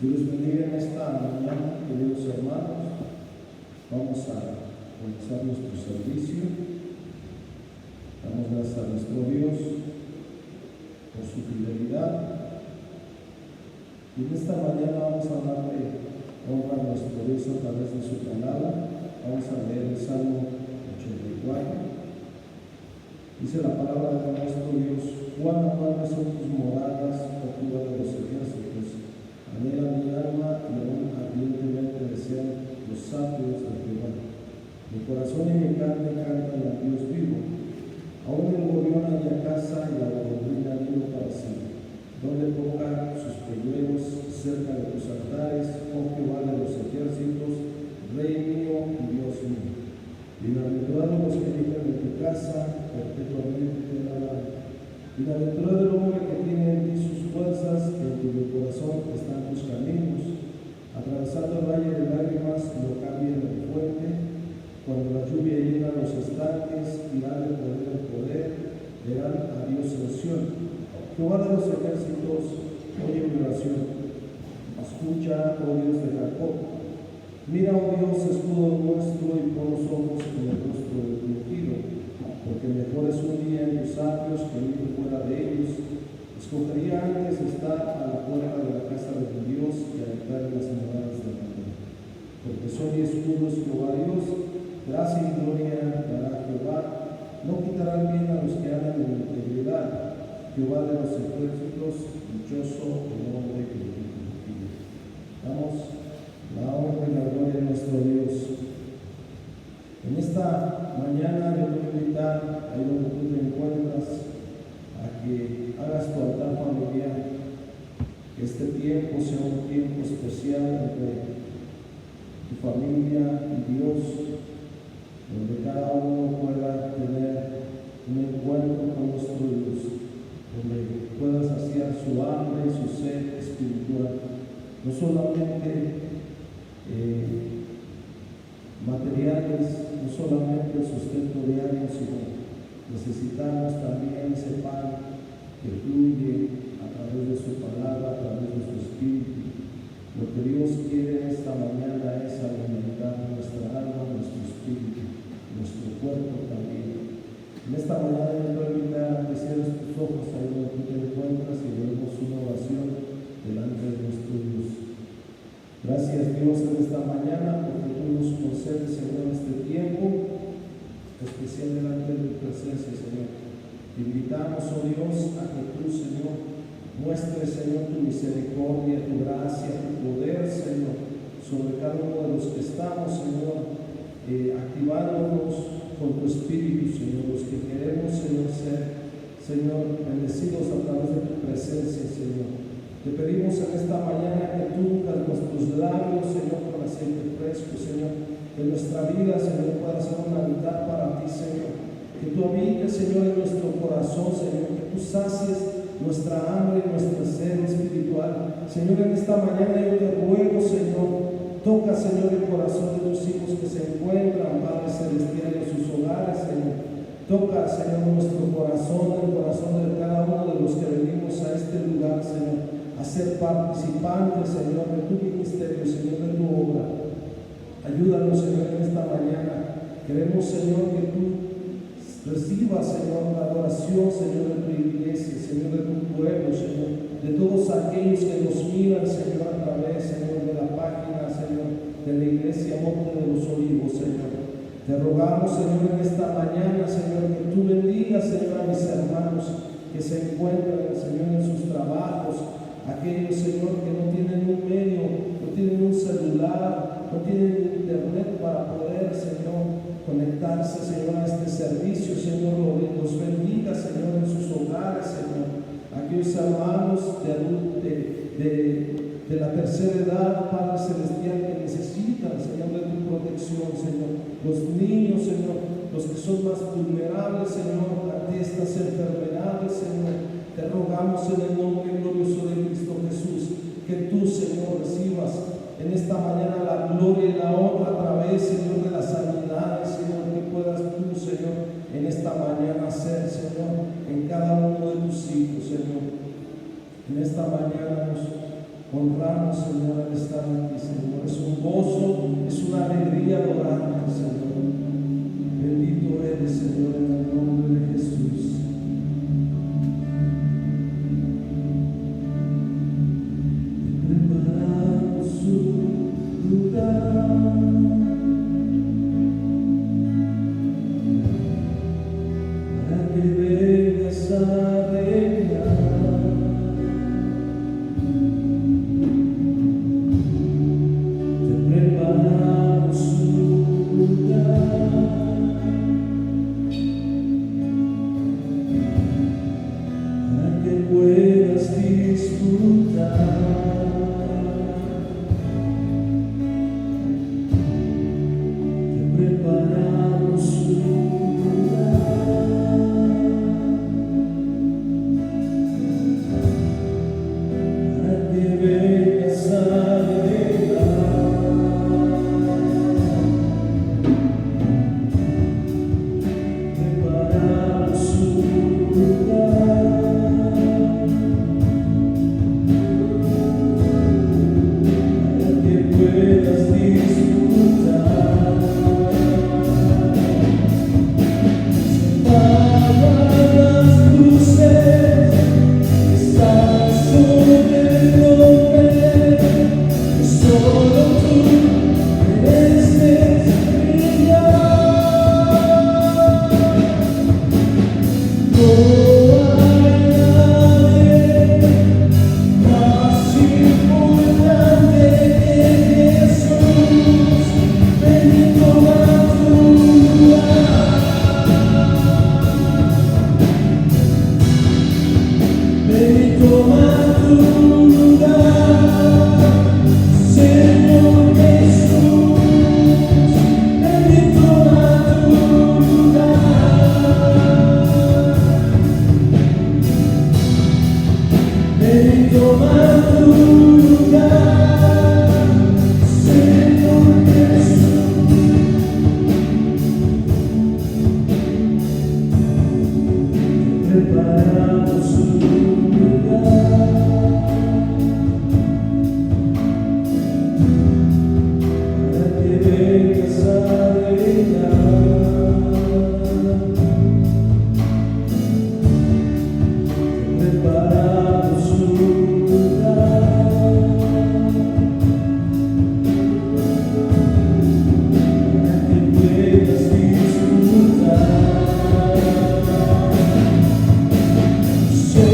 Dios bendiga en esta mañana, queridos hermanos. Vamos a comenzar nuestro servicio. Damos gracias a nuestro Dios por su fidelidad. Y en esta mañana vamos a darle honra a nuestro Dios a través de su palabra. Vamos a leer el Salmo 84. Dice la palabra de nuestro Dios: cuán amables son tus moradas, oh Jehová de los ejércitos. Anhela mi alma y aún ardientemente desean los sabios de Jehová. Mi corazón y mi carne cantan a Dios vivo. Aún el gorrión halla casa y la golondrina nido para sí, donde ponga sus polluelos cerca de tus altares, oh Jehová de los ejércitos, Rey mío y Dios mío. Bienaventurados los que viven en tu casa, perpetuamente te alabarán. Bienaventurado el hombre que tiene en ti sus fuerzas, en cuyo corazón están tus caminos. Atravesando el valle de lágrimas, lo cambia en fuente. Cuando la lluvia llena los estanques y da de poder en poder, verán a Dios en Sión. Jehová de los ejércitos, oye mi oración. Escucha, oh Dios de Jacob. Mira, oh Dios, escudo nuestro, y pon los ojos en el rostro del ungido. Porque mejor es un día en tus atrios que ir fuera de ellos. Escogería antes estar a la puerta de la casa de mi Dios que habitar en las moradas de Jehová. Porque soy escudo Jehová Dios, gracia y gloria dará Jehová. No quitará el bien a los que andan en integridad. Jehová de los ejércitos, dichoso el hombre que lo confía. Damos la honra y la gloria a nuestro Dios. En esta mañana yo te voy a invitar, ahí donde tú te encuentras, a que hagas tu altar familiar, que este tiempo sea un tiempo especial entre tu familia y Dios, donde cada uno pueda tener un encuentro con nuestro Dios, donde pueda saciar su hambre y su sed espiritual, no solamente materiales, no solamente el sustento diario, sino necesitamos también ese pan que fluye a través de su palabra, a través de su espíritu. Lo que Dios quiere esta mañana es alimentar nuestra alma, nuestro espíritu, nuestro cuerpo también. En esta mañana yo te voy a invitar a que cierres tus ojos ahí donde tú te encuentras y oremos una oración delante de nuestro Dios. Gracias Dios en esta mañana porque tú nos concedes, Señor, este tiempo especial delante de tu presencia, Señor. Te invitamos, oh Dios, a que tú, Señor, muestres, Señor, tu misericordia, tu gracia, tu poder, Señor, sobre cada uno de los que estamos, Señor, activándonos con tu espíritu, Señor, los que queremos, Señor, ser, Señor, bendecidos a través de tu presencia, Señor. Te pedimos en esta mañana que tú unjas nuestros labios, Señor, con aceite fresco, Señor. Que nuestra vida, Señor, pueda ser un altar para ti, Señor. Que tú habites, Señor, en nuestro corazón, Señor. Que tú sacies nuestra hambre y nuestra sed espiritual. Señor, en esta mañana yo te ruego, Señor, toca, Señor, el corazón de tus hijos que se encuentran, Padre Celestial, en sus hogares, Señor. Toca, Señor, nuestro corazón, el corazón de cada uno de los que venimos a este lugar, Señor, a ser participantes, Señor, de tu ministerio, Señor, de tu obra. Ayúdanos, Señor, en esta mañana. Queremos, Señor, que tú recibas, Señor, la adoración, Señor, de tu iglesia, Señor, de tu pueblo, Señor, de todos aquellos que nos miran, Señor, a través, Señor, de la página, Señor, de la iglesia Monte de los Olivos, Señor. Te rogamos, Señor, en esta mañana, Señor, que tú bendigas, Señor, a mis hermanos que se encuentran, Señor, en sus trabajos, aquellos, Señor, que no tienen un medio, no tienen un celular, no tienen internet para poder, Señor, conectarse, Señor, a este servicio, Señor, los bendiga. bendiga, Señor, en sus hogares, Señor. Aquellos hermanos de la tercera edad, Padre Celestial, que necesitan, Señor, de tu protección, Señor. Los niños, Señor, los que son más vulnerables, Señor, ante estas enfermedades, Señor. Te rogamos en el nombre glorioso de Cristo Jesús, que tú, Señor, recibas en esta mañana la gloria y la honra a través, Señor, de las sanidades, Señor, que puedas tú, Señor, en esta mañana hacer, Señor, en cada uno de tus hijos, Señor. En esta mañana nos honramos, Señor, al estar aquí, Señor. Es un gozo, es una alegría adorarte, Señor. Bendito eres, Señor, en el nombre de Jesús. Preparamos un lugar para que vengas a reinar. Te preparamos un lugar para que puedas disfrutar. Preparamos un lugar para que vengas a reinar. Preparamos un lugar para que puedas disfrutar. Preparamos un lugar para que vengas a reinar. Preparamos un lugar para que puedas disfrutar. So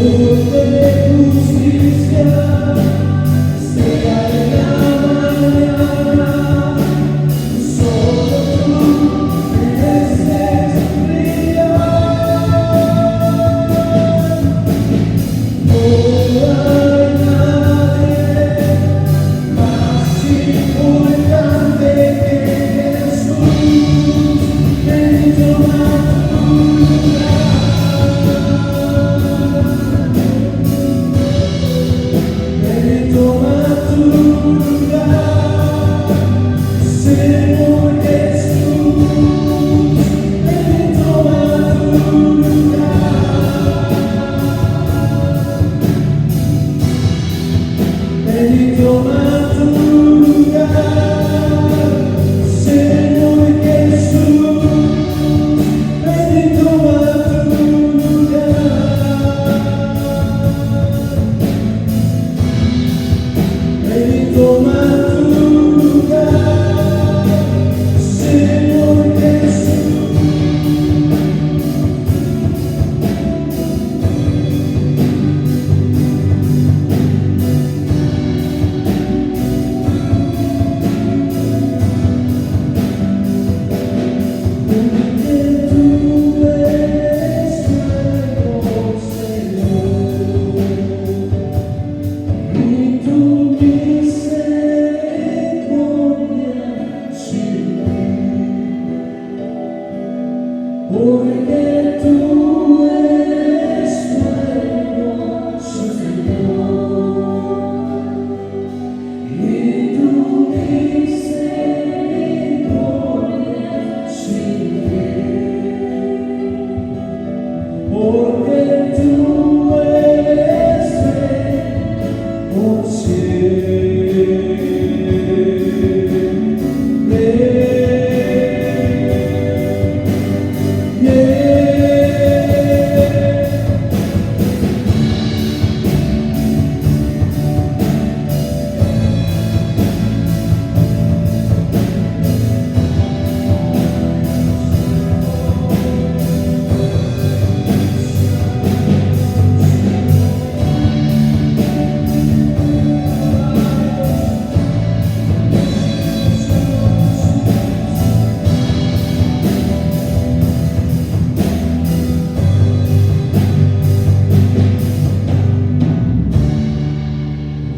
porque tú eres bueno, Señor, y tu misericordia sin fin, porque tú eres rey por siempre.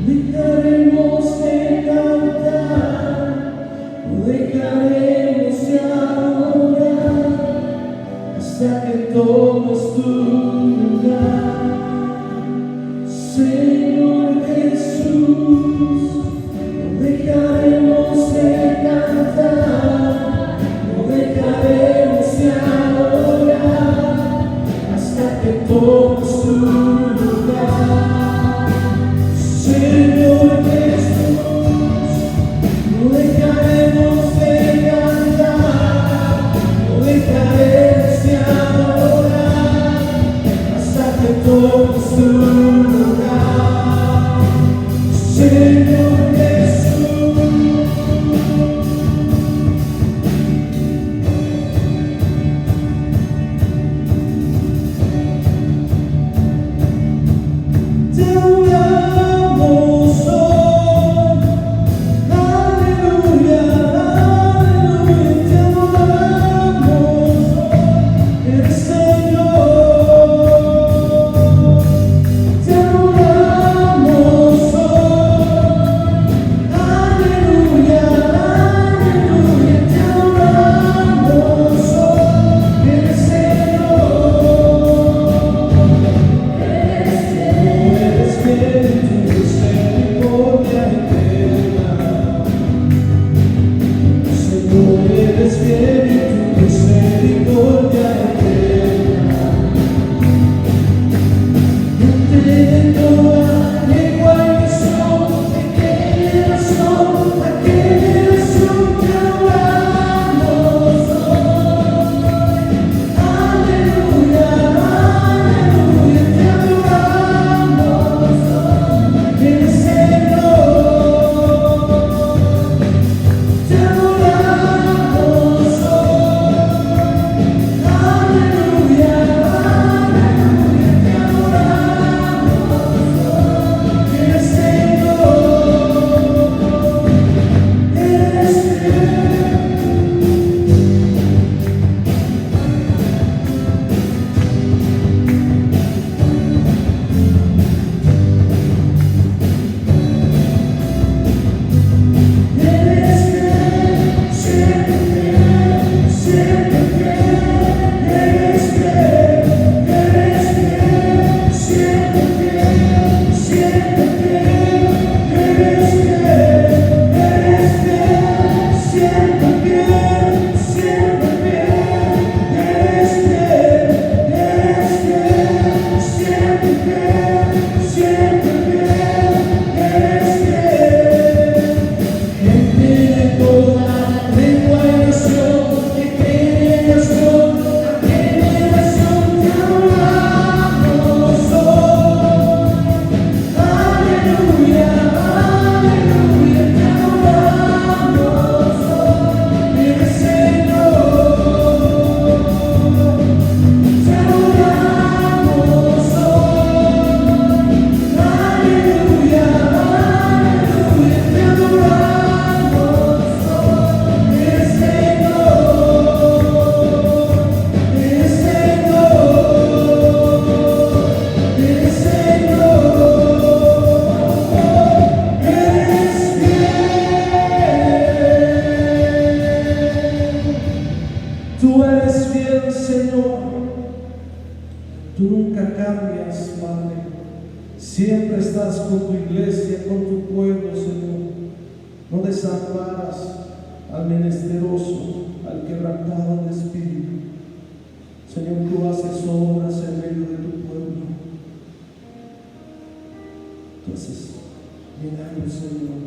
Dejaremos de cantar, no dejaremos de adorar hasta que tomes tu lugar, Señor Jesús. No dejaremos de cantar, no dejaremos de adorar hasta que tomes tu lugar, Señor Jesús. No dejaremos de cantar, no dejaremos de adorar hasta que tomes tu lugar, Señor Jesús. Te Señor, tú nunca cambias, Padre. Siempre estás con tu iglesia, con tu pueblo, Señor. No desamparas al menesteroso, al quebrantado de espíritu. Señor, tú haces obras en medio de tu pueblo. Tú haces milagros, Señor.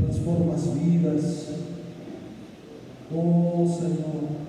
Transformas vidas. Oh, Señor.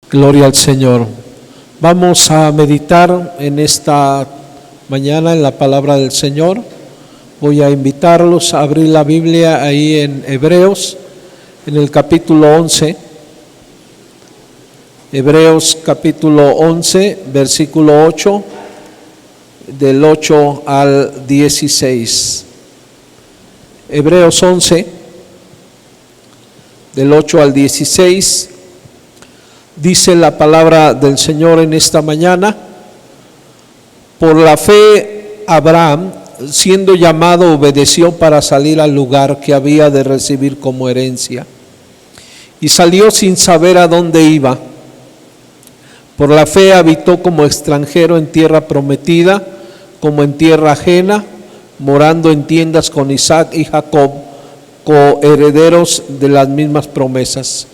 Gloria al Señor. Vamos a meditar en esta mañana en la palabra del Señor. Voy a invitarlos a abrir la Biblia ahí en Hebreos, en el capítulo 11. Hebreos capítulo 11, versículo 8, del 8 al 16. Hebreos 11, del 8 al 16. Dice la palabra del Señor en esta mañana: por la fe Abraham, siendo llamado, obedeció para salir al lugar que había de recibir como herencia, y salió sin saber a dónde iba. Por la fe habitó como extranjero en tierra prometida, como en tierra ajena, morando en tiendas con Isaac y Jacob, coherederos de las mismas promesas,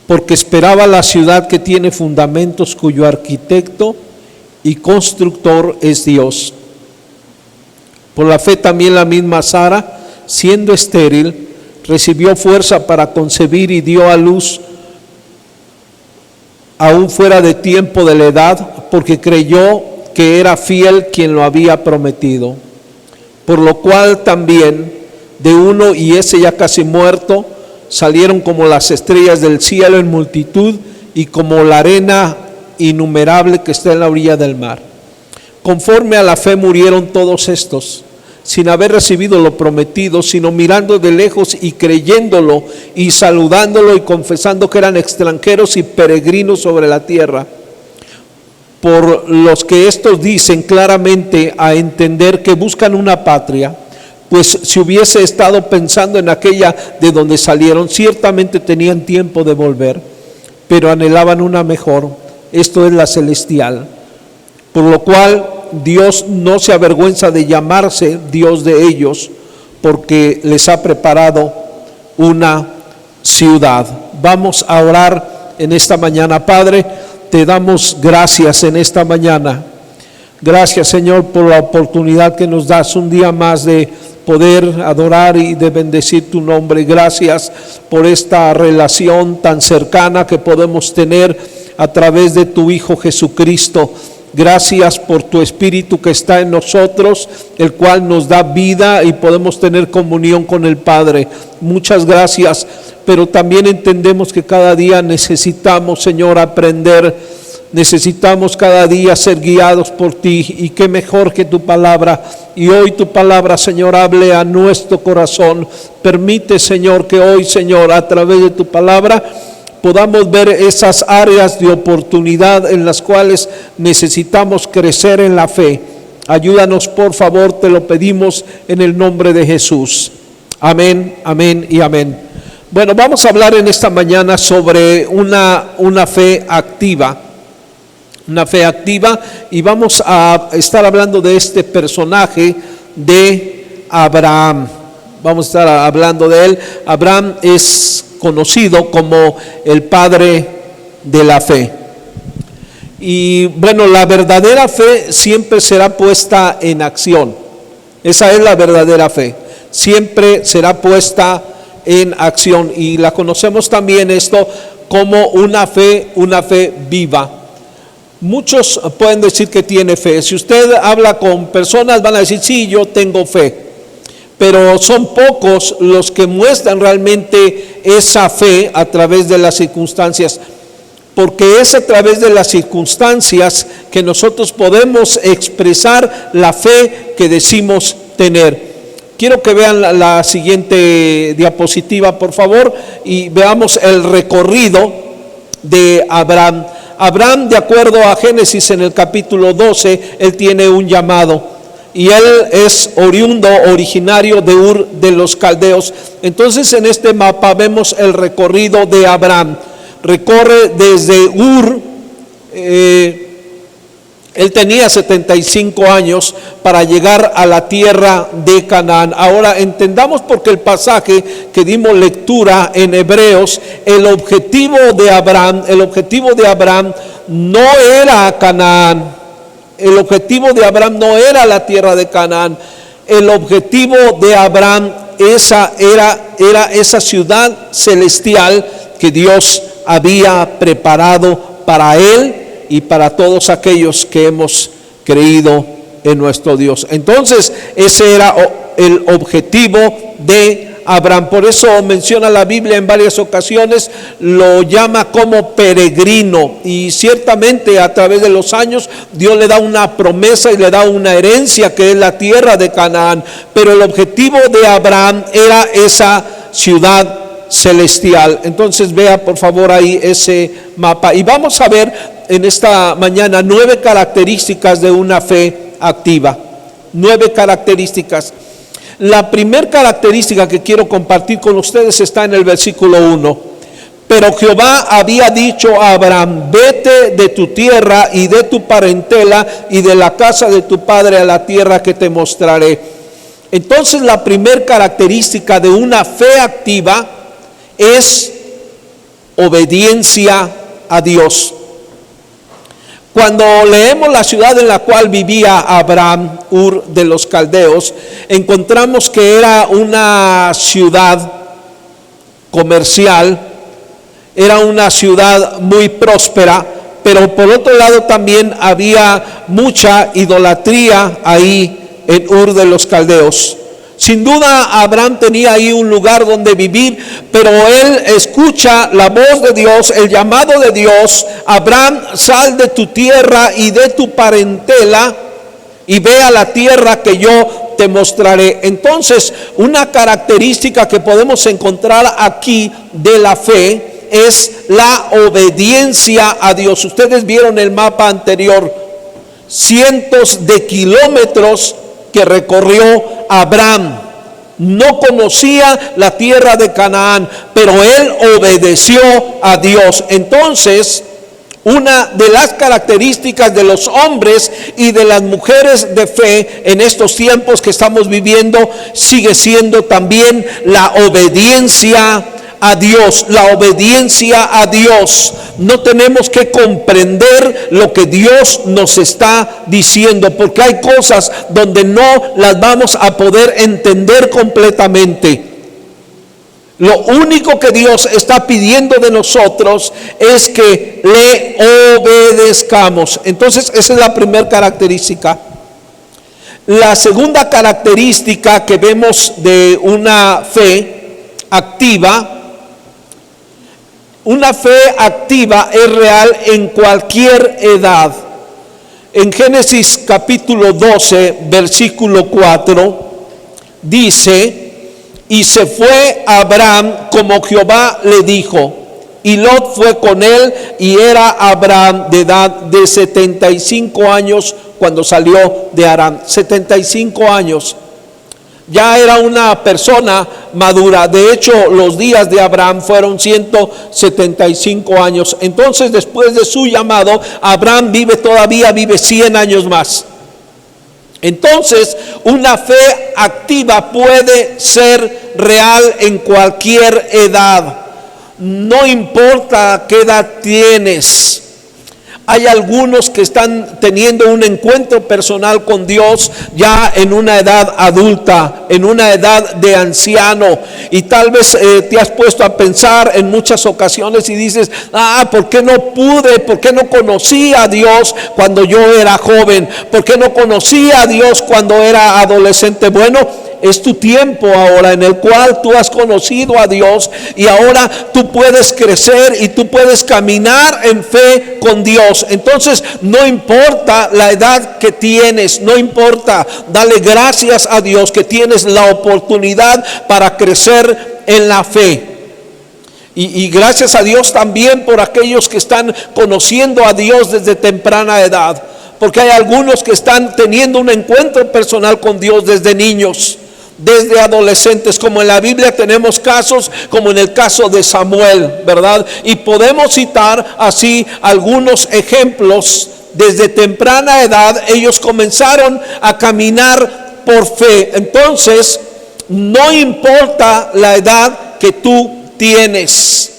porque esperaba la ciudad que tiene fundamentos, cuyo arquitecto y constructor es Dios. Por la fe también la misma Sara, siendo estéril, recibió fuerza para concebir y dio a luz aún fuera de tiempo de la edad, porque creyó que era fiel quien lo había prometido. Por lo cual también de uno, y ese ya casi muerto, salieron como las estrellas del cielo en multitud, y como la arena innumerable que está en la orilla del mar. Conforme a la fe murieron todos estos, sin haber recibido lo prometido, sino mirando de lejos y creyéndolo, y saludándolo y confesando que eran extranjeros y peregrinos sobre la tierra. Por los que estos dicen claramente a entender que buscan una patria, pues si hubiese estado pensando en aquella de donde salieron, ciertamente tenían tiempo de volver, pero anhelaban una mejor, esto es la celestial. Por lo cual Dios no se avergüenza de llamarse Dios de ellos, porque les ha preparado una ciudad. Vamos a orar en esta mañana. Padre, te damos gracias en esta mañana. Gracias, Señor, por la oportunidad que nos das un día más de poder adorar y de bendecir tu nombre. Gracias por esta relación tan cercana que podemos tener a través de tu Hijo Jesucristo. Gracias por tu Espíritu que está en nosotros, el cual nos da vida y podemos tener comunión con el Padre. Muchas gracias, pero también entendemos que cada día necesitamos, Señor, aprender. Necesitamos cada día ser guiados por ti, y qué mejor que tu palabra. Y hoy tu palabra, Señor, hable a nuestro corazón. Permite, Señor, que hoy, Señor, a través de tu palabra podamos ver esas áreas de oportunidad en las cuales necesitamos crecer en la fe. Ayúdanos, por favor, te lo pedimos en el nombre de Jesús. Amén, amén y amén. Bueno, vamos a hablar en esta mañana sobre una fe activa. Una fe activa, y vamos a estar hablando de este personaje de Abraham. Vamos a estar hablando de él. Abraham es conocido como el padre de la fe. Y bueno, la verdadera fe siempre será puesta en acción. Esa es la verdadera fe. Siempre será puesta en acción, y la conocemos también esto como una fe viva. Muchos pueden decir que tiene fe. Si usted habla con personas, van a decir, sí, yo tengo fe. Pero son pocos los que muestran realmente esa fe a través de las circunstancias. Porque es a través de las circunstancias que nosotros podemos expresar la fe que decimos tener. Quiero que vean la siguiente diapositiva, por favor, y veamos el recorrido de Abraham. Abraham, de acuerdo a Génesis en el capítulo 12, él tiene un llamado, y él es originario de Ur de los Caldeos. Entonces en este mapa vemos el recorrido de Abraham. Recorre desde Ur, él tenía 75 años para llegar a la tierra de Canaán. Ahora entendamos, porque el pasaje que dimos lectura en Hebreos, el objetivo de Abraham no era Canaán. El objetivo de Abraham no era la tierra de Canaán. El objetivo de Abraham era esa ciudad celestial que Dios había preparado para él y para todos aquellos que hemos creído en nuestro Dios. Entonces ese era el objetivo de Abraham. Por eso menciona la Biblia en varias ocasiones, lo llama como peregrino, y ciertamente a través de los años Dios le da una promesa y le da una herencia que es la tierra de Canaán. Pero el objetivo de Abraham era esa ciudad celestial. Entonces vea por favor ahí ese mapa, y vamos a ver en esta mañana 9 características de una fe activa. 9 características. La primera característica que quiero compartir con ustedes está en el versículo 1. Pero Jehová había dicho a Abraham: vete de tu tierra y de tu parentela y de la casa de tu padre a la tierra que te mostraré. Entonces la primera característica de una fe activa es obediencia a Dios. Cuando leemos la ciudad en la cual vivía Abraham, Ur de los Caldeos, encontramos que era una ciudad comercial, era una ciudad muy próspera, pero por otro lado también había mucha idolatría ahí en Ur de los Caldeos. Sin duda Abraham tenía ahí un lugar donde vivir, pero él escucha la voz de Dios, el llamado de Dios: Abraham, sal de tu tierra y de tu parentela y ve a la tierra que yo te mostraré. Entonces, una característica que podemos encontrar aquí de la fe es la obediencia a Dios. Ustedes vieron el mapa anterior, cientos de kilómetros que recorrió Abraham. No conocía la tierra de Canaán, pero él obedeció a Dios. Entonces, una de las características de los hombres y de las mujeres de fe en estos tiempos que estamos viviendo sigue siendo también la obediencia a Dios. La obediencia a Dios. No tenemos que comprender lo que Dios nos está diciendo, porque hay cosas donde no las vamos a poder entender completamente. Lo único que Dios está pidiendo de nosotros es que le obedezcamos. Entonces esa es la primera característica. La segunda característica que vemos de una fe activa: una fe activa es real en cualquier edad. En Génesis capítulo 12, versículo 4, dice: y se fue Abraham como Jehová le dijo, y Lot fue con él, y era Abraham de edad de 75 años cuando salió de Harán. 75 años. Ya era una persona madura. De hecho, los días de Abraham fueron 175 años. Entonces, después de su llamado, Abraham vive 100 años más. Entonces, una fe activa puede ser real en cualquier edad. No importa qué edad tienes. Hay algunos que están teniendo un encuentro personal con Dios ya en una edad adulta, en una edad de anciano, y tal vez te has puesto a pensar en muchas ocasiones y dices, ¿por qué no pude? ¿Por qué no conocí a Dios cuando yo era joven? ¿Por qué no conocí a Dios cuando era adolescente? Bueno, es tu tiempo ahora en el cual tú has conocido a Dios y ahora tú puedes crecer y tú puedes caminar en fe con Dios. Entonces, no importa la edad que tienes, no importa, dale gracias a Dios que tienes la oportunidad para crecer en la fe. Y gracias a Dios también por aquellos que están conociendo a Dios desde temprana edad, porque hay algunos que están teniendo un encuentro personal con Dios desde niños, desde adolescentes, como en la Biblia tenemos casos como en el caso de Samuel, ¿verdad? Y podemos citar así algunos ejemplos. Desde temprana edad ellos comenzaron a caminar por fe. Entonces, no importa la edad que tú tienes,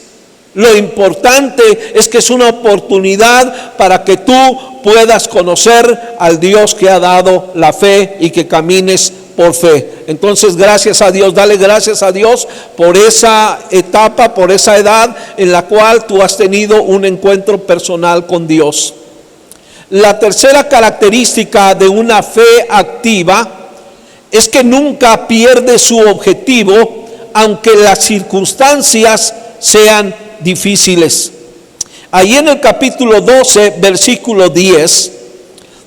lo importante es que es una oportunidad para que tú puedas conocer al Dios que ha dado la fe y que camines por fe. Entonces, gracias a Dios, dale gracias a Dios por esa etapa, por esa edad en la cual tú has tenido un encuentro personal con Dios. La tercera característica de una fe activa es que nunca pierde su objetivo, aunque las circunstancias sean difíciles. Ahí en el capítulo 12, versículo 10,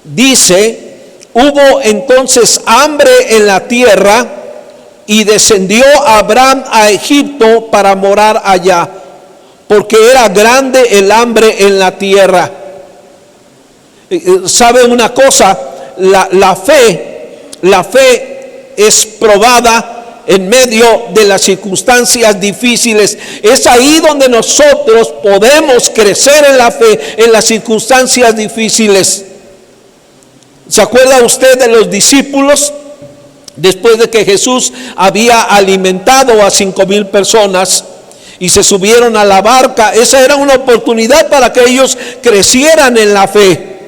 dice: hubo entonces hambre en la tierra y descendió Abraham a Egipto para morar allá, porque era grande el hambre en la tierra. ¿Saben una cosa? La fe es probada en medio de las circunstancias difíciles. Es ahí donde nosotros podemos crecer en la fe, en las circunstancias difíciles. ¿Se acuerda usted de los discípulos? Después de que Jesús había alimentado a 5,000 personas y se subieron a la barca, esa era una oportunidad para que ellos crecieran en la fe,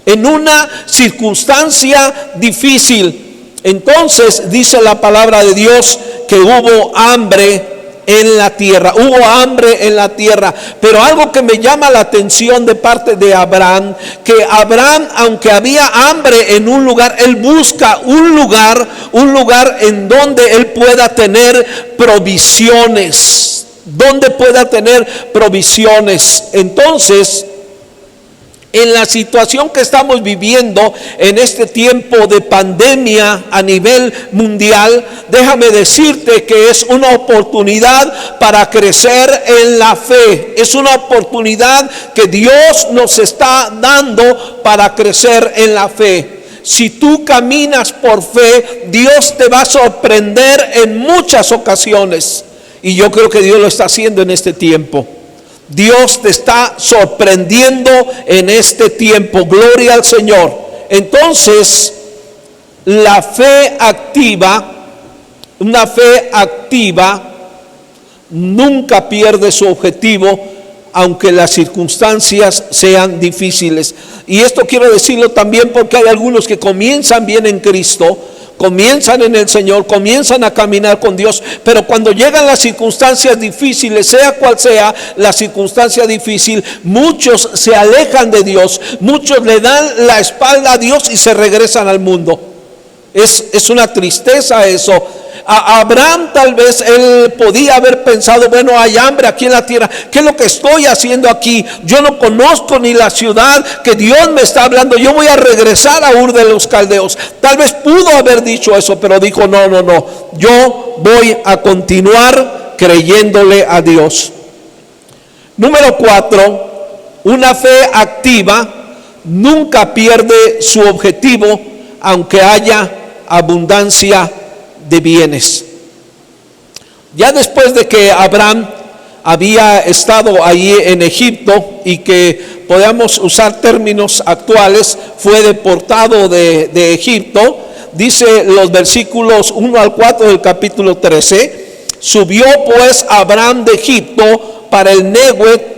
en una circunstancia difícil. Entonces dice la palabra de Dios que hubo hambre en la tierra, hubo hambre en la tierra. Pero algo que me llama la atención de parte de Abraham, que Abraham, aunque había hambre en un lugar, él busca un lugar en donde él pueda tener provisiones, Entonces, en la situación que estamos viviendo en este tiempo de pandemia a nivel mundial, déjame decirte que es una oportunidad para crecer en la fe. Es una oportunidad que Dios nos está dando para crecer en la fe. Si tú caminas por fe, Dios te va a sorprender en muchas ocasiones. Y yo creo que Dios lo está haciendo en este tiempo. Dios te está sorprendiendo en este tiempo. Gloria al Señor. Entonces, la fe activa, una fe activa, nunca pierde su objetivo, aunque las circunstancias sean difíciles. Y esto quiero decirlo también porque hay algunos que comienzan bien en Cristo, comienzan en el Señor, comienzan a caminar con Dios, pero cuando llegan las circunstancias difíciles, sea cual sea la circunstancia difícil, muchos se alejan de Dios, muchos le dan la espalda a Dios y se regresan al mundo. Es una tristeza eso. A Abraham tal vez él podía haber pensado, bueno, hay hambre aquí en la tierra, ¿qué es lo que estoy haciendo aquí? Yo no conozco ni la ciudad que Dios me está hablando, yo voy a regresar a Ur de los Caldeos. Tal vez pudo haber dicho eso, pero dijo, no, yo voy a continuar creyéndole a Dios. Número 4, una fe activa nunca pierde su objetivo, aunque haya abundancia de bienes. Ya después de que Abraham había estado allí en Egipto y que podamos usar términos actuales, fue deportado de Egipto, dice los versículos 1 al 4 del capítulo 13, subió pues Abraham de Egipto para el Neguev,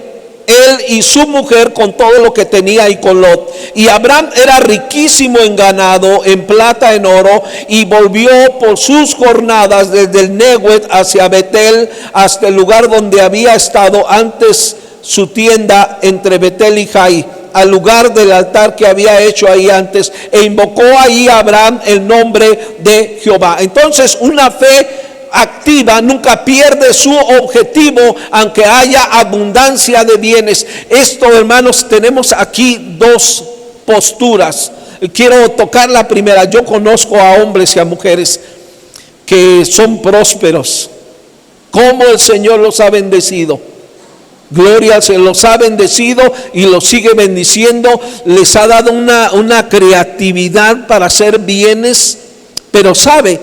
él y su mujer con todo lo que tenía y con Lot. Y Abraham era riquísimo en ganado, en plata, en oro, y volvió por sus jornadas desde el Neguev hacia Betel, hasta el lugar donde había estado antes su tienda entre Betel y Jai, al lugar del altar que había hecho ahí antes, e invocó ahí a Abraham el nombre de Jehová. Entonces, una fe activa nunca pierde su objetivo, aunque haya abundancia de bienes. Esto, hermanos, tenemos aquí dos posturas. Quiero tocar la primera. Yo conozco a hombres y a mujeres que son prósperos. Cómo el Señor los ha bendecido. Gloria, se los ha bendecido y los sigue bendiciendo. Les ha dado una creatividad para hacer bienes. Pero sabe,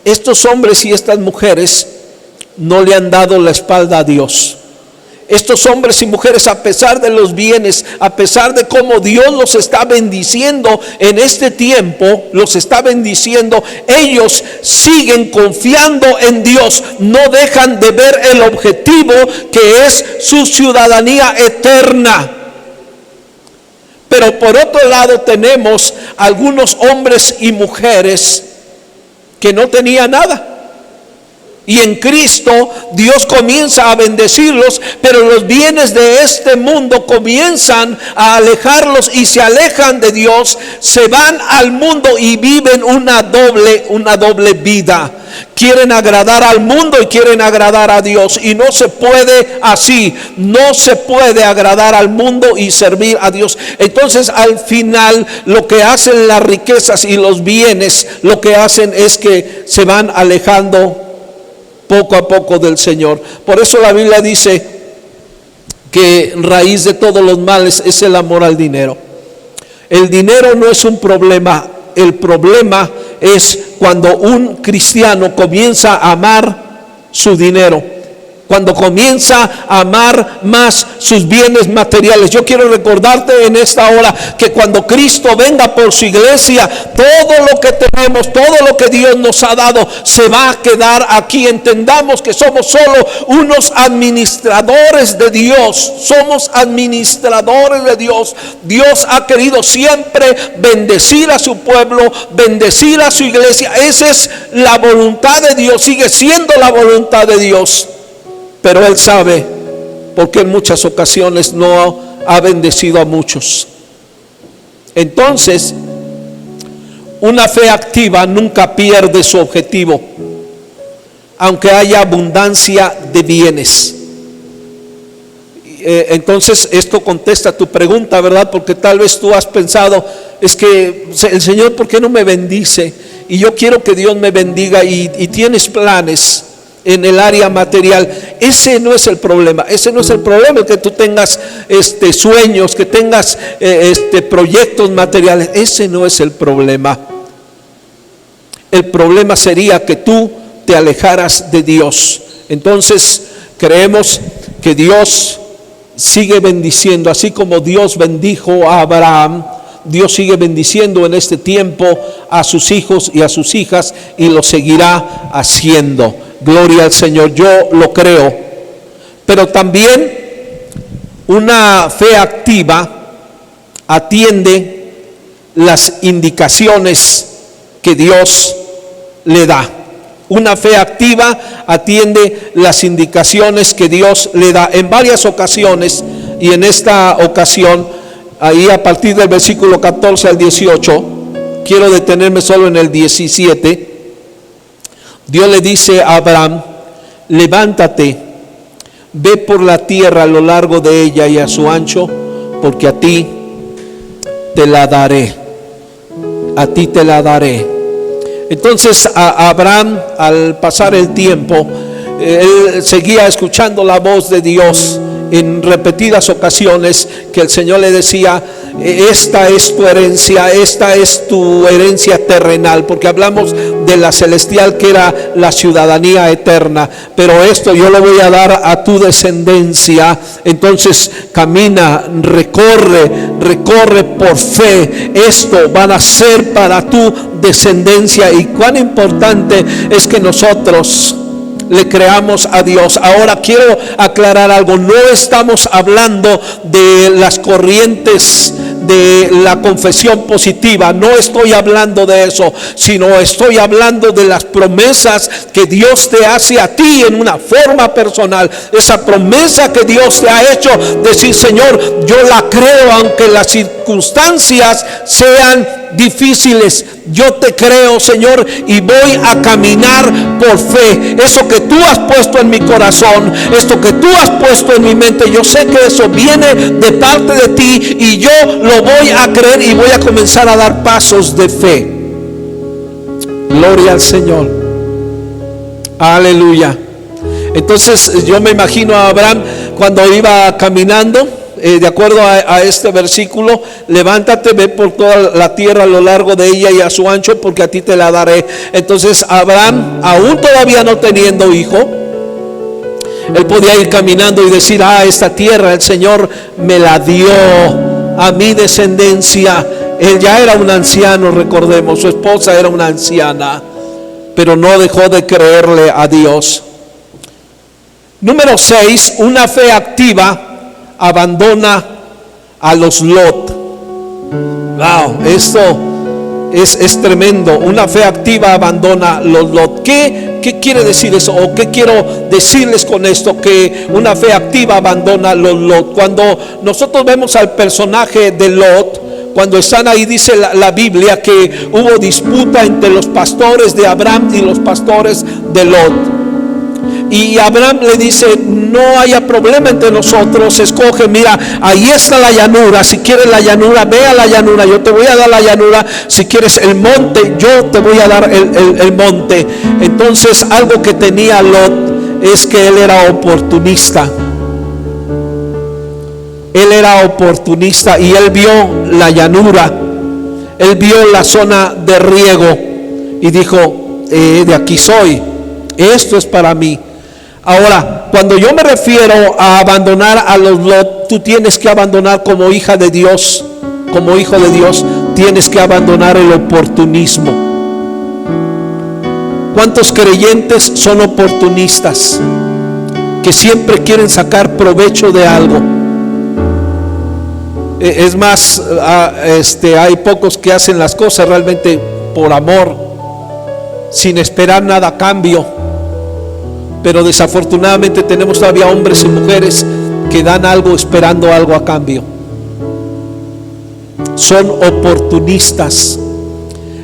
estos hombres y estas mujeres no le han dado la espalda a Dios. Estos hombres y mujeres, a pesar de los bienes, a pesar de cómo Dios los está bendiciendo en este tiempo, los está bendiciendo, ellos siguen confiando en Dios, no dejan de ver el objetivo que es su ciudadanía eterna. Pero por otro lado tenemos algunos hombres y mujeres que no tenían nada. Y en Cristo Dios comienza a bendecirlos, pero los bienes de este mundo comienzan a alejarlos y se alejan de Dios, se van al mundo y viven una doble vida. Quieren agradar al mundo y quieren agradar a Dios, y no se puede así. No se puede agradar al mundo y servir a Dios. Entonces, al final, lo que hacen las riquezas y los bienes, lo que hacen es que se van alejando poco a poco del Señor. Por eso la Biblia dice que raíz de todos los males es el amor al dinero. El dinero no es un problema. El problema es cuando un cristiano comienza a amar su dinero, cuando comienza a amar más sus bienes materiales. Yo quiero recordarte en esta hora que cuando Cristo venga por su iglesia, todo lo que tenemos, todo lo que Dios nos ha dado, se va a quedar aquí. Entendamos que somos solo unos administradores de Dios. Somos administradores de Dios. Dios ha querido siempre bendecir a su pueblo, bendecir a su iglesia. Esa es la voluntad de Dios, sigue siendo la voluntad de Dios. Pero Él sabe por qué en muchas ocasiones no ha bendecido a muchos. Entonces, una fe activa nunca pierde su objetivo, aunque haya abundancia de bienes. Entonces, esto contesta tu pregunta, ¿verdad? Porque tal vez tú has pensado, es que el Señor, ¿por qué no me bendice? Y yo quiero que Dios me bendiga, y tienes planes en el área material. Ese no es el problema. Ese no es el problema, que tú tengas sueños, que tengas proyectos materiales. Ese no es el problema. El problema sería que tú te alejaras de Dios. Entonces, creemos que Dios sigue bendiciendo, así como Dios bendijo a Abraham. Dios sigue bendiciendo en este tiempo a sus hijos y a sus hijas, y lo seguirá haciendo. Gloria al Señor, yo lo creo. Pero también una fe activa atiende las indicaciones que Dios le da. Una fe activa atiende las indicaciones que Dios le da. En varias ocasiones, y en esta ocasión, ahí a partir del versículo 14 al 18, quiero detenerme solo en el 17. Dios le dice a Abraham: levántate, ve por la tierra a lo largo de ella y a su ancho, porque a ti te la daré. A ti te la daré. Entonces a Abraham, al pasar el tiempo, él seguía escuchando la voz de Dios. en repetidas ocasiones que el Señor le decía: esta es tu herencia, esta es tu herencia terrenal, porque hablamos de la celestial, que era la ciudadanía eterna, pero esto yo lo voy a dar a tu descendencia. Entonces camina, recorre por fe, esto van a ser para tu descendencia. Y cuán importante es que nosotros le creamos a Dios. Ahora quiero aclarar algo: no estamos hablando de las corrientes de la confesión positiva, no estoy hablando de eso, sino estoy hablando de las promesas que Dios te hace a ti en una forma personal. Esa promesa que Dios te ha hecho, decir: Señor, yo la creo aunque las circunstancias sean difíciles, yo te creo, Señor, y voy a caminar por fe. Eso que tú has puesto en mi corazón, esto que tú has puesto en mi mente, yo sé que eso viene de parte de ti, y yo lo voy a creer y voy a comenzar a dar pasos de fe. Gloria al Señor. Aleluya. Entonces yo me imagino a Abraham cuando iba caminando, de acuerdo a este versículo: levántate, ve por toda la tierra a lo largo de ella y a su ancho, porque a ti te la daré. Entonces Abraham, aún todavía no teniendo hijo, él podía ir caminando y decir: esta tierra el Señor me la dio a mi descendencia. Él ya era un anciano, recordemos, su esposa era una anciana, pero no dejó de creerle a Dios. Número 6, una fe activa abandona a los Lot. Wow, esto es tremendo. Una fe activa abandona los Lot. ¿Qué quiere decir eso? ¿O qué quiero decirles con esto? Que una fe activa abandona los Lot. Cuando nosotros vemos al personaje de Lot, cuando están ahí, dice la Biblia que hubo disputa entre los pastores de Abraham y los pastores de Lot. Y Abraham le dice: no haya problema entre nosotros, escoge, mira, ahí está la llanura, si quieres la llanura, ve a la llanura, yo te voy a dar la llanura. Si quieres el monte, yo te voy a dar el monte. Entonces, algo que tenía Lot es que él era oportunista. Él era oportunista y él vio la llanura, él vio la zona de riego y dijo: de aquí soy, esto es para mí. Ahora, cuando yo me refiero a abandonar a los Lot, tú tienes que abandonar como hija de Dios, como hijo de Dios, tienes que abandonar el oportunismo. ¿Cuántos creyentes son oportunistas? Que siempre quieren sacar provecho de algo. Es más, hay pocos que hacen las cosas realmente por amor, sin esperar nada a cambio. Pero desafortunadamente tenemos todavía hombres y mujeres que dan algo esperando algo a cambio. Son oportunistas.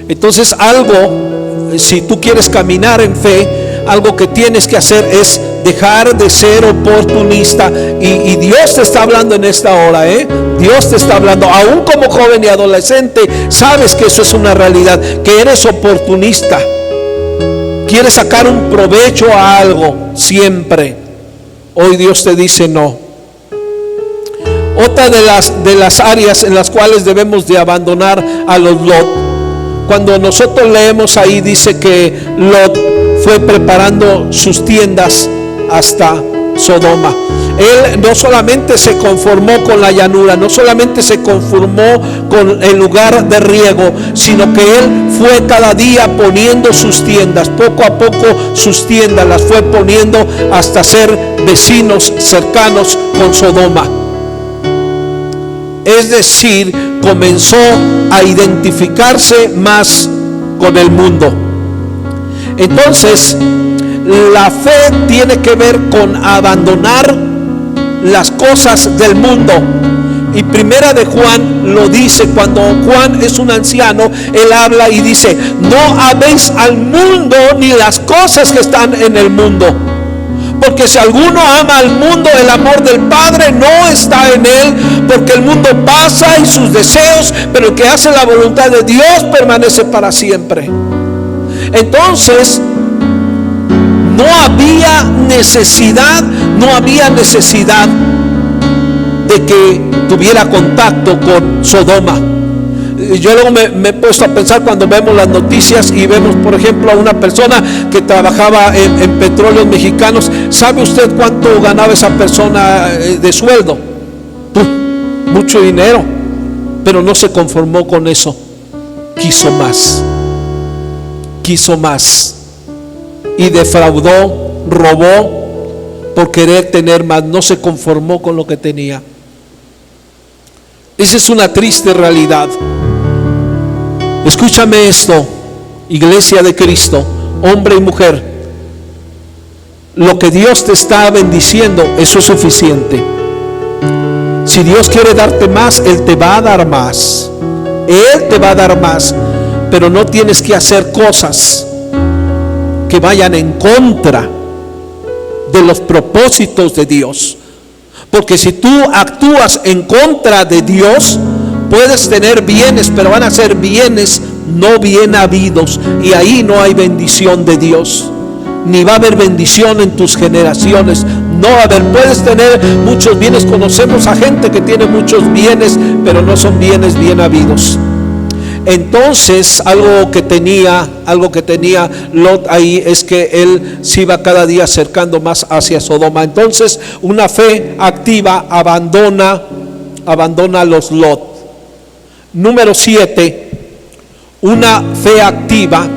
Entonces, si tú quieres caminar en fe, algo que tienes que hacer es dejar de ser oportunista. Y Dios te está hablando en esta hora, Dios te está hablando, aún como joven y adolescente, sabes que eso es una realidad, que eres oportunista. Quieres sacar un provecho a algo siempre. Hoy Dios te dice no. Otra de las áreas en las cuales debemos de abandonar a los Lot. Cuando nosotros leemos ahí, dice que Lot fue preparando sus tiendas hasta Sodoma. Él no solamente se conformó con la llanura, no solamente se conformó con el lugar de riego, sino que él fue cada día poniendo sus tiendas. Poco a poco sus tiendas las fue poniendo hasta ser vecinos cercanos con Sodoma. Es decir, comenzó a identificarse más con el mundo. Entonces, la fe tiene que ver con abandonar las cosas del mundo. Y primera de Juan lo dice, cuando Juan es un anciano, él habla y dice: no améis al mundo ni las cosas que están en el mundo, porque si alguno ama al mundo, el amor del Padre no está en él, porque el mundo pasa y sus deseos, pero el que hace la voluntad de Dios permanece para siempre. Entonces, No había necesidad de que tuviera contacto con Sodoma. Yo luego me he puesto a pensar cuando vemos las noticias y vemos, por ejemplo, a una persona que trabajaba en petróleos mexicanos. ¿Sabe usted cuánto ganaba esa persona de sueldo? Mucho dinero, pero no se conformó con eso. Quiso más y defraudó, robó por querer tener más. No se conformó con lo que tenía. Esa es una triste realidad. Escúchame esto, iglesia de Cristo, hombre y mujer. Lo que Dios te está bendiciendo, eso es suficiente. Si Dios quiere darte más, Él te va a dar más. Él te va a dar más. Pero no tienes que hacer cosas que vayan en contra de los propósitos de Dios. Porque si tú actúas en contra de Dios, puedes tener bienes, pero van a ser bienes no bien habidos, y ahí no hay bendición de Dios, ni va a haber bendición en tus generaciones. No va a haber. Puedes tener muchos bienes. Conocemos a gente que tiene muchos bienes, pero no son bienes bien habidos. Entonces, algo que tenía Lot ahí es que él se iba cada día acercando más hacia Sodoma. Entonces, una fe activa abandona a los Lot. Número 7, una fe activa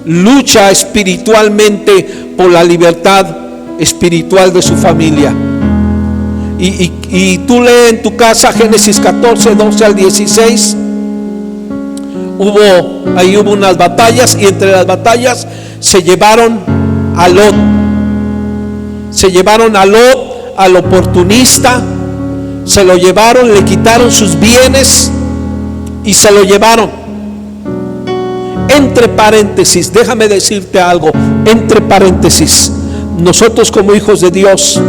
lucha espiritualmente por la libertad espiritual de su familia. Y tú lees en tu casa Génesis 14, 12 al 16. Hubo unas batallas, y entre las batallas se llevaron a Lot. Se llevaron a Lot, al oportunista. Se lo llevaron, le quitaron sus bienes y se lo llevaron. Entre paréntesis, déjame decirte algo. Entre paréntesis, nosotros como hijos de Dios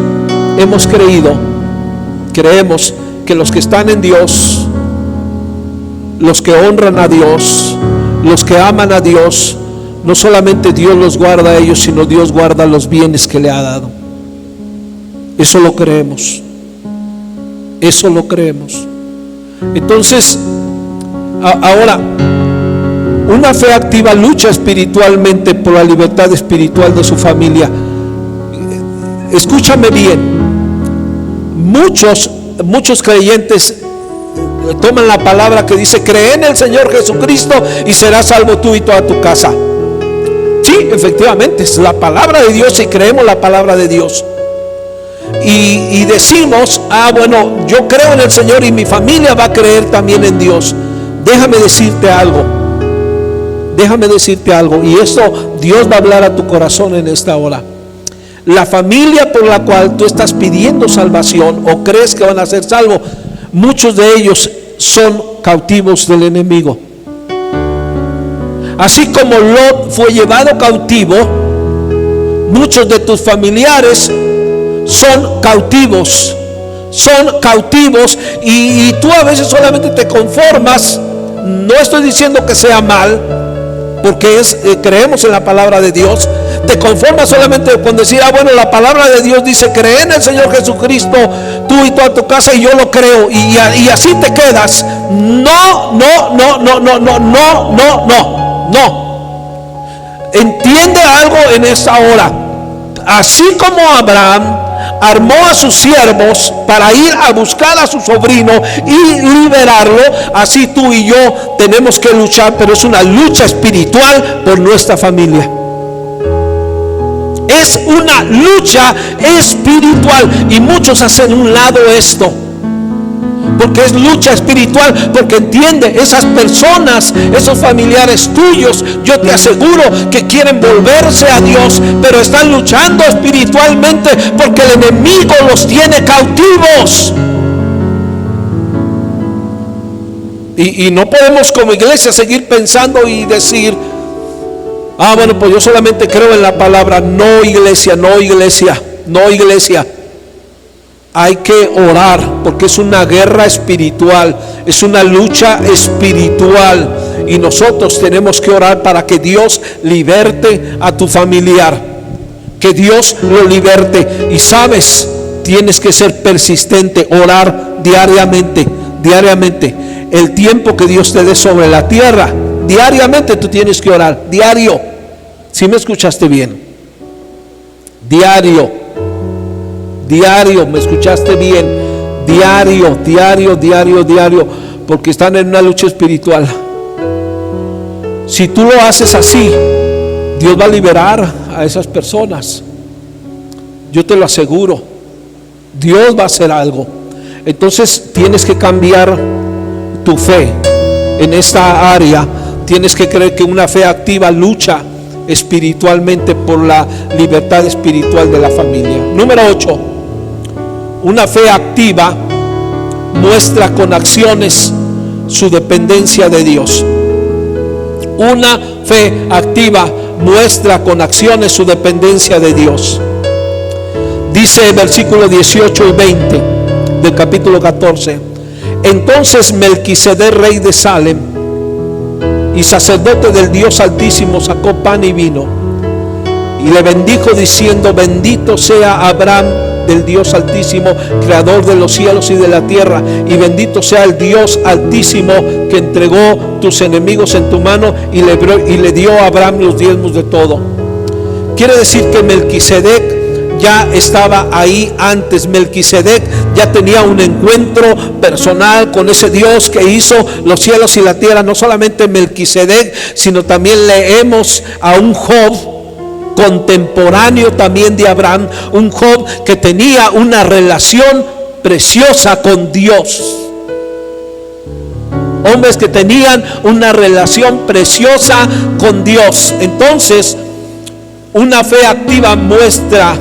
creemos que los que están en Dios, los que honran a Dios, los que aman a Dios, no solamente Dios los guarda a ellos, sino Dios guarda los bienes que le ha dado. Eso lo creemos. Entonces, ahora, una fe activa lucha espiritualmente por la libertad espiritual de su familia. Escúchame bien. Muchos creyentes toman la palabra que dice: cree en el Señor Jesucristo y serás salvo tú y toda tu casa. Sí, efectivamente, es la palabra de Dios y creemos la palabra de Dios. Y decimos: bueno, yo creo en el Señor y mi familia va a creer también en Dios. Déjame decirte algo, y esto Dios va a hablar a tu corazón en esta hora. La familia por la cual tú estás pidiendo salvación o crees que van a ser salvos, muchos de ellos son cautivos del enemigo. Así como Lot fue llevado cautivo, muchos de tus familiares son cautivos, y tú a veces solamente te conformas. No estoy diciendo que sea mal, porque creemos en la palabra de Dios. Te conformas solamente con decir: bueno, la palabra de Dios dice: cree en el Señor Jesucristo tú y toda tu casa, y yo lo creo, y así te quedas. No. Entiende algo en esta hora. Así como Abraham armó a sus siervos para ir a buscar a su sobrino y liberarlo, así tú y yo tenemos que luchar, pero es una lucha espiritual por nuestra familia. Es una lucha espiritual, y muchos hacen un lado esto, porque es lucha espiritual. Porque entiende, esas personas, esos familiares tuyos, yo te aseguro que quieren volverse a Dios, pero están luchando espiritualmente porque el enemigo los tiene cautivos. Y no podemos como iglesia seguir pensando y decir: bueno, pues yo solamente creo en la palabra. No, iglesia. Hay que orar, porque es una guerra espiritual, es una lucha espiritual, y nosotros tenemos que orar para que Dios liberte a tu familiar. que Dios lo liberte. Y sabes, tienes que ser persistente, orar diariamente. El tiempo que Dios te dé sobre la tierra, diariamente tú tienes que orar, diario. ¿Sí me escuchaste bien? Diario, ¿me escuchaste bien? Diario, porque están en una lucha espiritual. Si tú lo haces así, Dios va a liberar a esas personas. Yo te lo aseguro. Dios va a hacer algo. Entonces tienes que cambiar tu fe en esta área. Tienes que creer que una fe activa lucha espiritualmente por la libertad espiritual de la familia. Número 8. Una fe activa muestra con acciones su dependencia de Dios. Una fe activa muestra con acciones su dependencia de Dios. Dice versículos 18 y 20 del capítulo 14: entonces Melquisedec, rey de Salem y sacerdote del Dios Altísimo, sacó pan y vino y le bendijo diciendo: bendito sea Abraham del Dios Altísimo, creador de los cielos y de la tierra, y bendito sea el Dios Altísimo que entregó tus enemigos en tu mano y le dio a Abraham los diezmos de todo. Quiere decir que Melquisedec ya estaba ahí antes. Melquisedec ya tenía un encuentro personal con ese Dios que hizo los cielos y la tierra. No solamente Melquisedec, sino también leemos a un Job contemporáneo también de Abraham, un Job que tenía una relación preciosa con Dios. Hombres que tenían una relación preciosa con Dios. Entonces, una fe activa muestra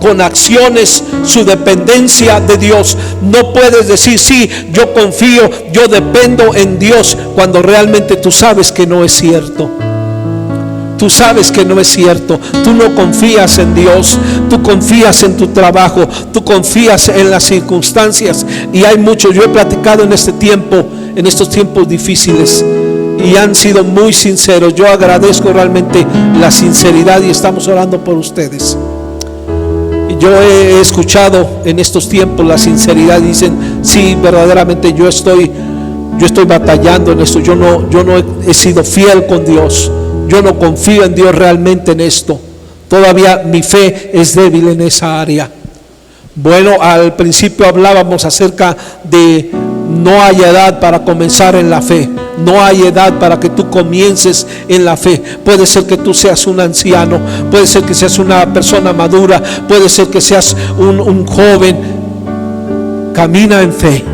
con acciones su dependencia de Dios. No puedes decir: sí, yo confío, yo dependo en Dios, cuando realmente tú sabes que no es cierto. Tú sabes que no es cierto. Tú no confías en Dios. Tú confías en tu trabajo. Tú confías en las circunstancias. Y hay mucho. Yo he platicado en este tiempo, en estos tiempos difíciles, y han sido muy sinceros. Yo agradezco realmente la sinceridad y estamos orando por ustedes. Yo he escuchado en estos tiempos la sinceridad. Dicen: sí, verdaderamente yo estoy batallando en esto. Yo no he sido fiel con Dios. Yo no confío en Dios realmente en esto. Todavía mi fe es débil en esa área. Bueno, al principio hablábamos acerca de no hay edad para comenzar en la fe. No hay edad para que tú comiences en la fe. Puede ser que tú seas un anciano, puede ser que seas una persona madura, puede ser que seas un joven. Camina en fe.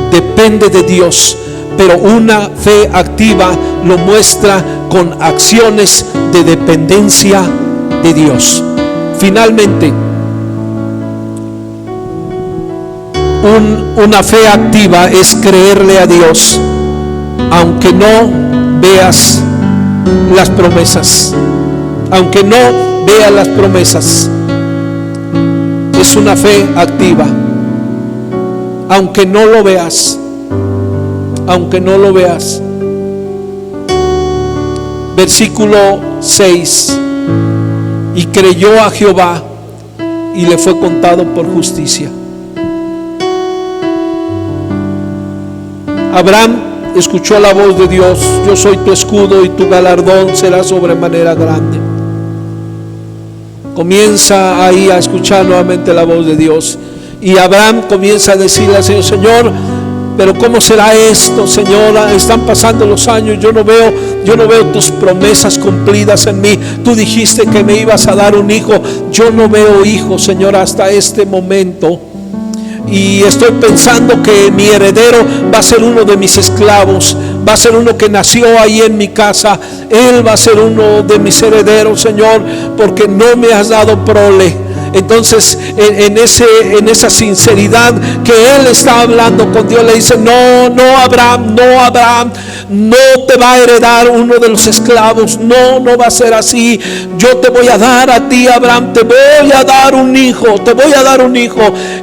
Depende de Dios. Pero una fe activa lo muestra con acciones de dependencia de Dios. Finalmente, una fe activa es creerle a Dios aunque no veas las promesas. Aunque no veas las promesas, es una fe activa. Aunque no lo veas. Aunque no lo veas. Versículo 6: y creyó a Jehová y le fue contado por justicia. Abraham escuchó la voz de Dios: yo soy tu escudo y tu galardón será sobremanera grande. Comienza ahí a escuchar nuevamente la voz de Dios. Y Abraham comienza a decirle al Señor: Señor, pero ¿cómo será esto, Señor? Están pasando los años, yo no veo tus promesas cumplidas en mí. Tú dijiste que me ibas a dar un hijo. Yo no veo hijo, Señor, hasta este momento. Y estoy pensando que mi heredero va a ser uno de mis esclavos, va a ser uno que nació ahí en mi casa. Él va a ser uno de mis herederos, Señor, porque no me has dado prole. Entonces, en esa sinceridad que él está hablando con Dios, le dice: no, Abraham, no te va a heredar uno de los esclavos. No va a ser así. Yo te voy a dar a ti, Abraham, te voy a dar un hijo.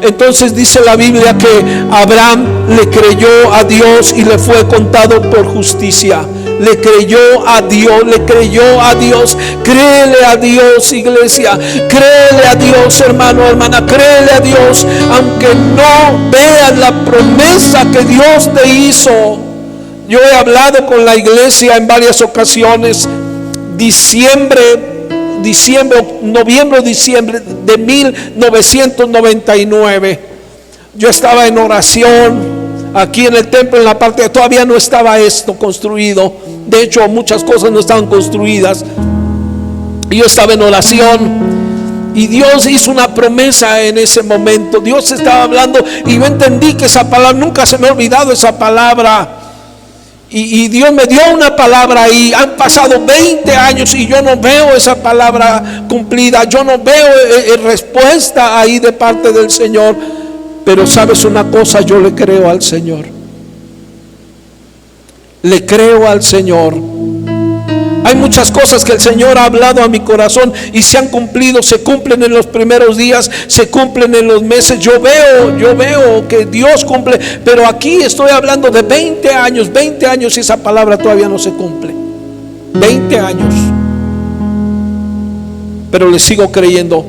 Entonces dice la Biblia que Abraham le creyó a Dios y le fue contado por justicia. le creyó a Dios, le creyó a Dios. Créele a Dios, iglesia, créele a Dios, hermano, hermana, créele a Dios, aunque no veas la promesa que Dios te hizo. Yo he hablado con la iglesia en varias ocasiones. Noviembre, diciembre de 1999. Yo estaba en oración aquí en el templo, en la parte, todavía no estaba esto construido. De hecho, muchas cosas no estaban construidas. Y yo estaba en oración y Dios hizo una promesa en ese momento. Dios estaba hablando y yo entendí que esa palabra, nunca se me ha olvidado esa palabra. Y Dios me dio una palabra y han pasado 20 años y yo no veo esa palabra cumplida. Yo no veo respuesta ahí de parte del Señor. Pero sabes una cosa, yo le creo al Señor. Le creo al Señor. Hay muchas cosas que el Señor ha hablado a mi corazón y se han cumplido, se cumplen en los primeros días, se cumplen en los meses. Yo veo que Dios cumple, pero aquí estoy hablando de 20 años y esa palabra todavía no se cumple. 20 años. Pero le sigo creyendo.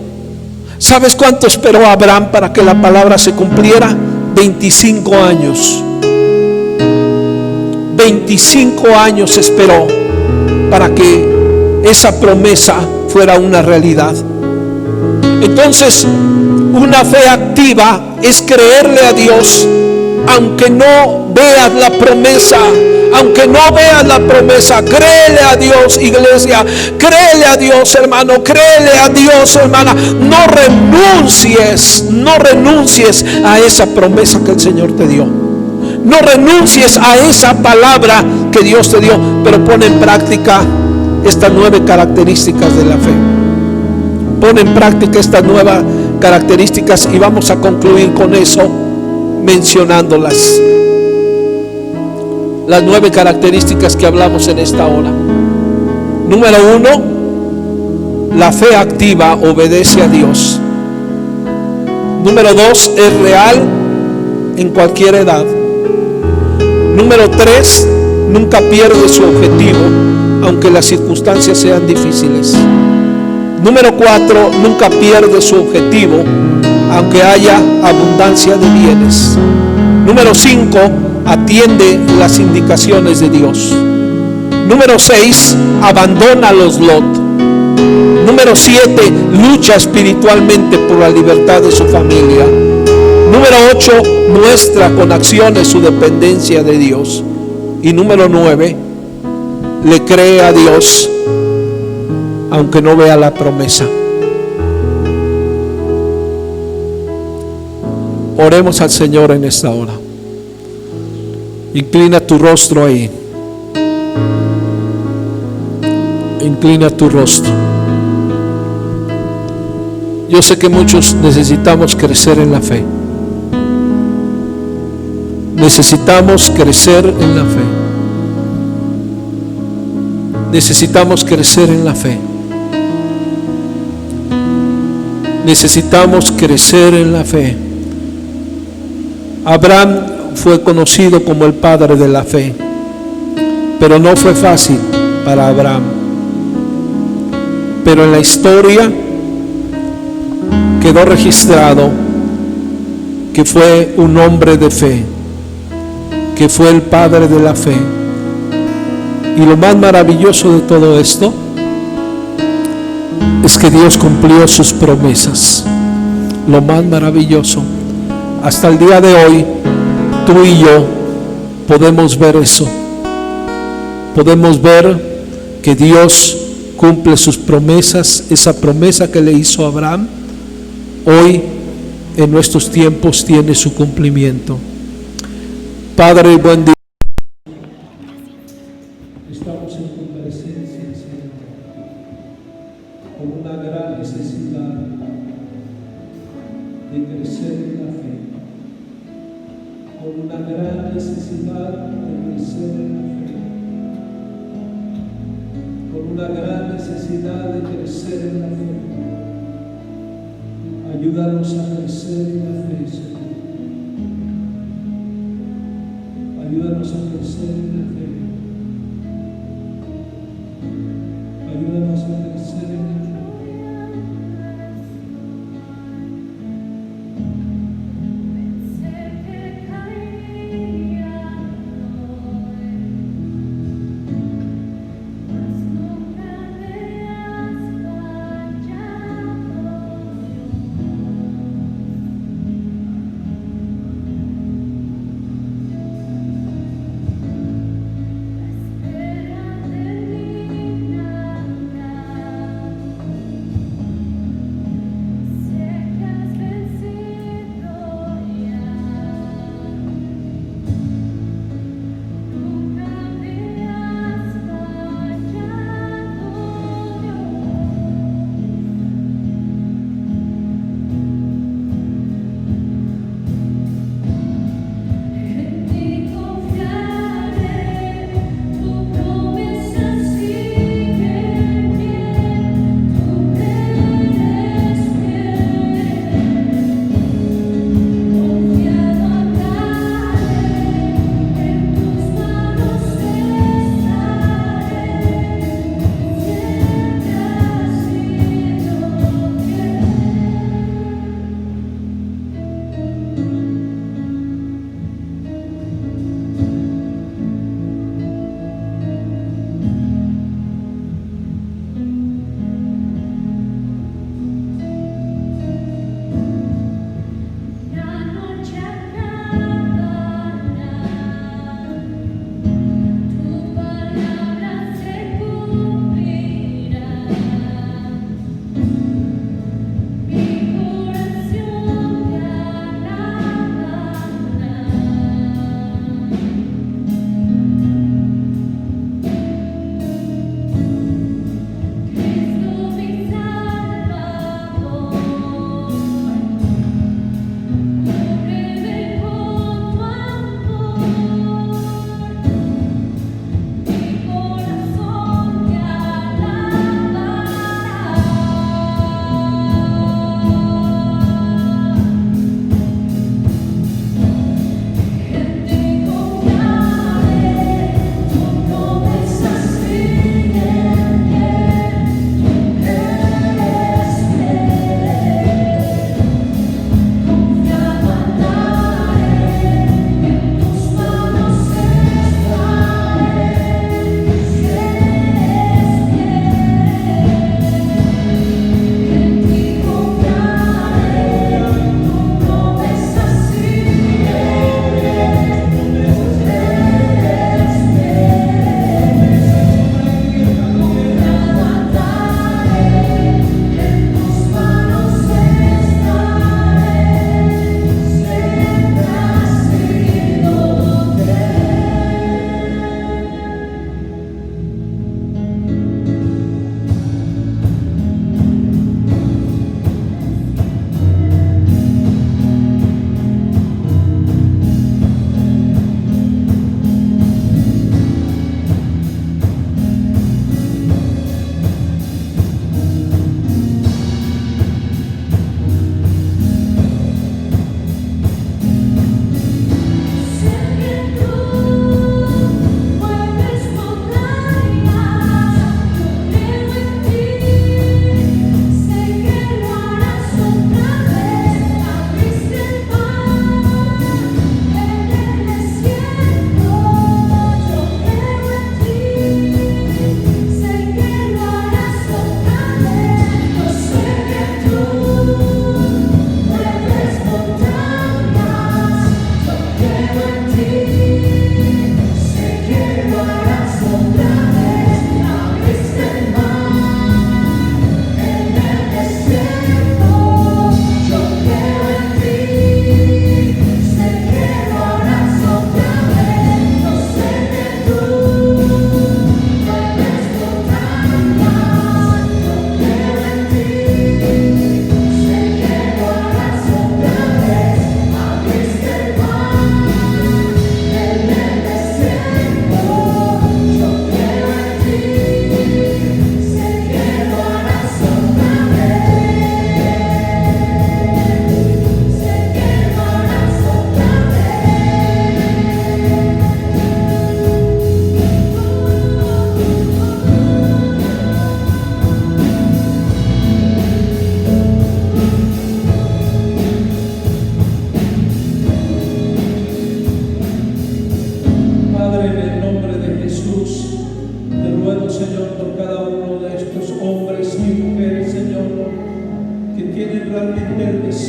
¿Sabes cuánto esperó Abraham para que la palabra se cumpliera? 25 años. 25 años esperó para que esa promesa fuera una realidad. Entonces, una fe activa es creerle a Dios aunque no veas la promesa. Aunque no veas la promesa, créele a Dios, iglesia. Créele a Dios, hermano. Créele a Dios, hermana. No renuncies a esa promesa que el Señor te dio. No renuncies a esa palabra que Dios te dio, pero pon en práctica estas 9 características de la fe. Pon en práctica estas 9 características y vamos a concluir con eso mencionándolas. Las 9 características que hablamos en esta hora. Número 1, la fe activa obedece a Dios. Número 2, es real en cualquier edad. Número 3, nunca pierde su objetivo, aunque las circunstancias sean difíciles. Número 4, nunca pierde su objetivo, aunque haya abundancia de bienes. Número 5, atiende las indicaciones de Dios. Número 6, abandona los Lot. Número 7, lucha espiritualmente por la libertad de su familia. Número 8, muestra con acciones su dependencia de Dios. Y número 9, le cree a Dios aunque no vea la promesa. Oremos al Señor en esta hora. Inclina tu rostro ahí. Inclina tu rostro. Yo sé que muchos necesitamos crecer en la fe. Necesitamos crecer en la fe. Necesitamos crecer en la fe. Necesitamos crecer en la fe. Abraham fue conocido como el padre de la fe, pero no fue fácil para Abraham. Pero en la historia quedó registrado que fue un hombre de fe, que fue el padre de la fe. Y lo más maravilloso de todo esto es que Dios cumplió sus promesas. Lo más maravilloso. Hasta el día de hoy, tú y yo podemos ver eso. Podemos ver que Dios cumple sus promesas. Esa promesa que le hizo a Abraham, hoy en nuestros tiempos tiene su cumplimiento. Padre, buen día. Estamos en tu presencia, Señor, con una gran necesidad de crecer en la fe, con una gran necesidad de crecer en la fe, con una gran necesidad de crecer en la fe. Ayúdanos a crecer en la fe, Señor. Ayúdanos a crecer en la fe.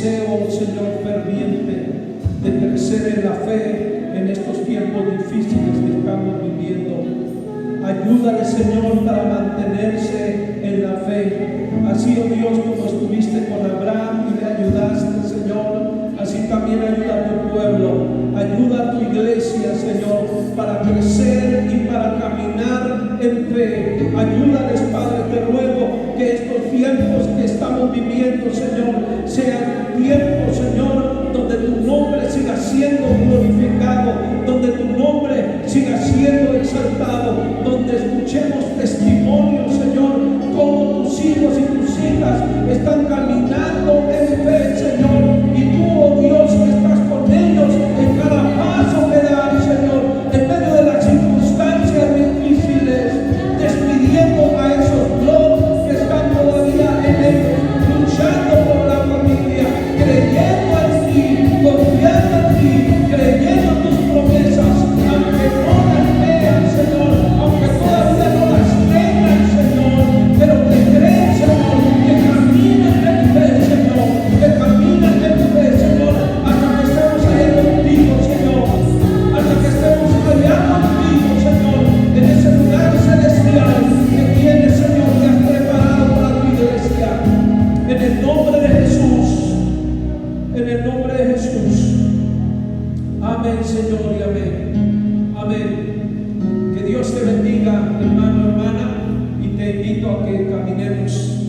deseo, Señor, ferviente de crecer en la fe en estos tiempos difíciles que estamos viviendo. Ayúdale, Señor, para mantenerse en la fe. Así, oh Dios, como estuviste con Abraham y le ayudaste, Señor, así también ayuda a tu pueblo. Ayuda a tu iglesia, Señor, para crecer y para caminar en fe. Ayúdales, Padre, te ruego que estos tiempos que estamos viviendo, Señor, sean tiempos, Señor, donde tu nombre siga siendo glorificado, donde tu nombre siga siendo exaltado, donde escuchemos testimonios, Señor, como tus hijos y tus hijas están caminando en fe, Señor, y tú, oh Dios, que estás con ellos en cada paso que dan, Señor, en medio de las circunstancias difíciles, despidiendo a esos dos que están todavía en ellos, luchando por la familia, creyendo en ti, confiando en ti, creyendo en tus promesas, aunque no las vean, Señor, aunque todavía no las tengan, Señor, pero que creen, Señor, que caminen en fe, Señor, que caminen en fe, Señor, hasta que estemos allá contigo, Señor, hasta que estemos allá contigo, Señor, en ese lugar celestial que tienes, Señor, que has preparado para tu iglesia. En el nombre de Jesús, en el nombre de Jesús. Amén, Señor, y amén. Amén. Que Dios te bendiga, hermano, hermana, y te invito a que caminemos